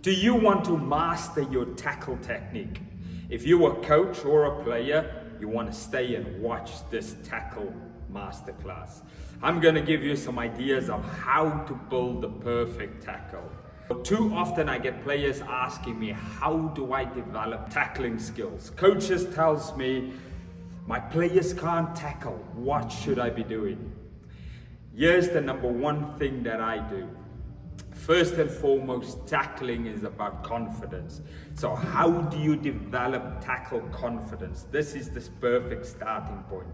Do you want to master your tackle technique? If you're a coach or a player, you want to stay and watch this tackle masterclass. I'm going to give you some ideas of how to build the perfect tackle. Too often I get players asking me, how do I develop tackling skills? Coaches tells me, my players can't tackle. What should I be doing? Here's the number one thing that I do. First and foremost, tackling is about confidence. So how do you develop tackle confidence? This is the perfect starting point.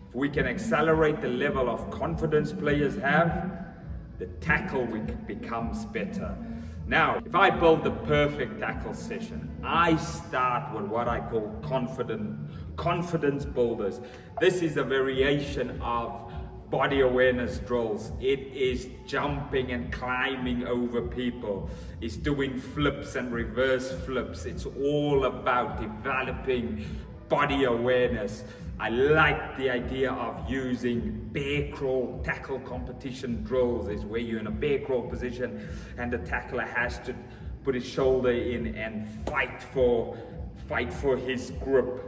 If we can accelerate the level of confidence players have, the tackle becomes better. Now, if I build the perfect tackle session, I start with what I call confidence builders. This is a variation of body awareness drills. It is jumping and climbing over people. It's doing flips and reverse flips. It's all about developing body awareness. I like the idea of using bear crawl tackle competition drills. Is where you're in a bear crawl position and the tackler has to put his shoulder in and fight for his grip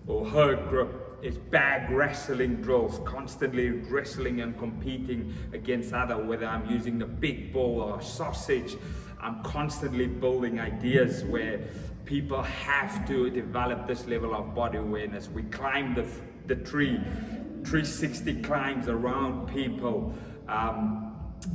or her grip. It's bag wrestling drills, constantly wrestling and competing against other, whether I'm using the big ball or sausage. I'm constantly building ideas where people have to develop this level of body awareness. We climb the tree, 360 climbs around people.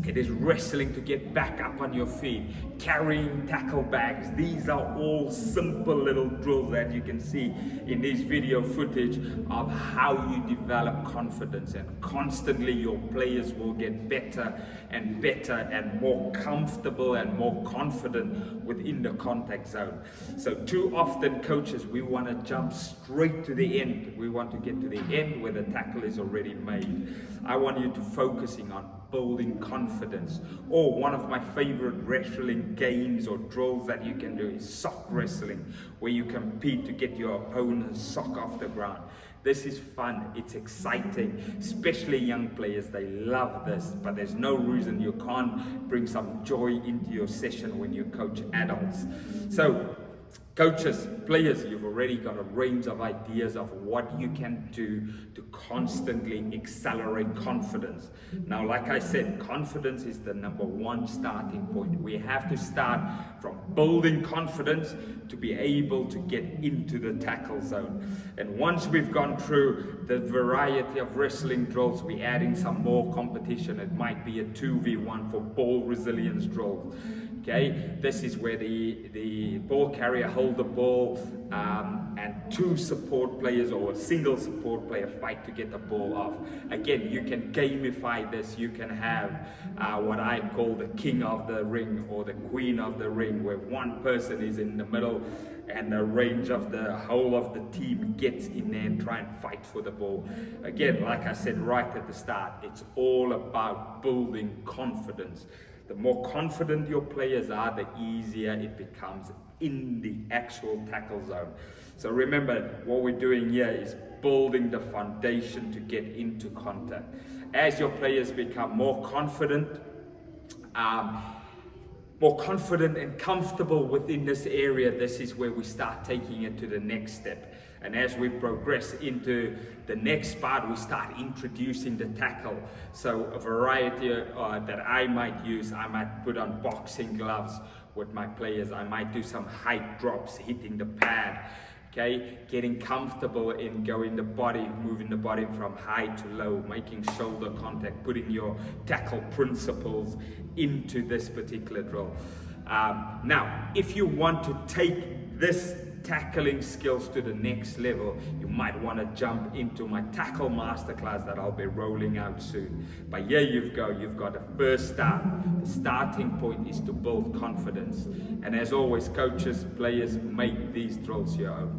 It is wrestling to get back up on your feet, carrying tackle bags. These are all simple little drills that you can see in this video footage of how you develop confidence, and constantly your players will get better and better and more comfortable and more confident within the contact zone. So too often coaches, we want to jump straight to the end. We want to get to the end where the tackle is already made. I want you to focusing on building confidence. Or one of my favorite wrestling games or drills that you can do is sock wrestling, where you compete to get your opponent's sock off the ground. This is fun, it's exciting, especially young players, they love this, but there's no reason you can't bring some joy into your session when you coach adults. So coaches, players, you've already got a range of ideas of what you can do to constantly accelerate confidence. Now, like I said, confidence is the number one starting point. We have to start from building confidence to be able to get into the tackle zone. And once we've gone through the variety of wrestling drills, we're adding some more competition. It might be a 2v1 for ball resilience drills. Okay, this is where the ball carrier hold the ball and two support players or a single support player fight to get the ball off. Again, you can gamify this. You can have what I call the king of the ring or the queen of the ring, where one person is in the middle and the range of the whole of the team gets in there and try and fight for the ball. Again, like I said right at the start, it's all about building confidence. The more confident your players are, the easier it becomes in the actual tackle zone. So remember, what we're doing here is building the foundation to get into contact. As your players become more confident and comfortable within this area, this is where we start taking it to the next step. And as we progress into the next part, we start introducing the tackle. So a variety that I might use, I might put on boxing gloves with my players. I might do some height drops, hitting the pad. Okay, getting comfortable in moving the body from high to low, making shoulder contact, putting your tackle principles into this particular drill. Now, if you want to take this tackling skills to the next level, you might want to jump into my tackle masterclass that I'll be rolling out soon. But here you've got a first start. The starting point is to build confidence. And as always, coaches, players, make these drills your own.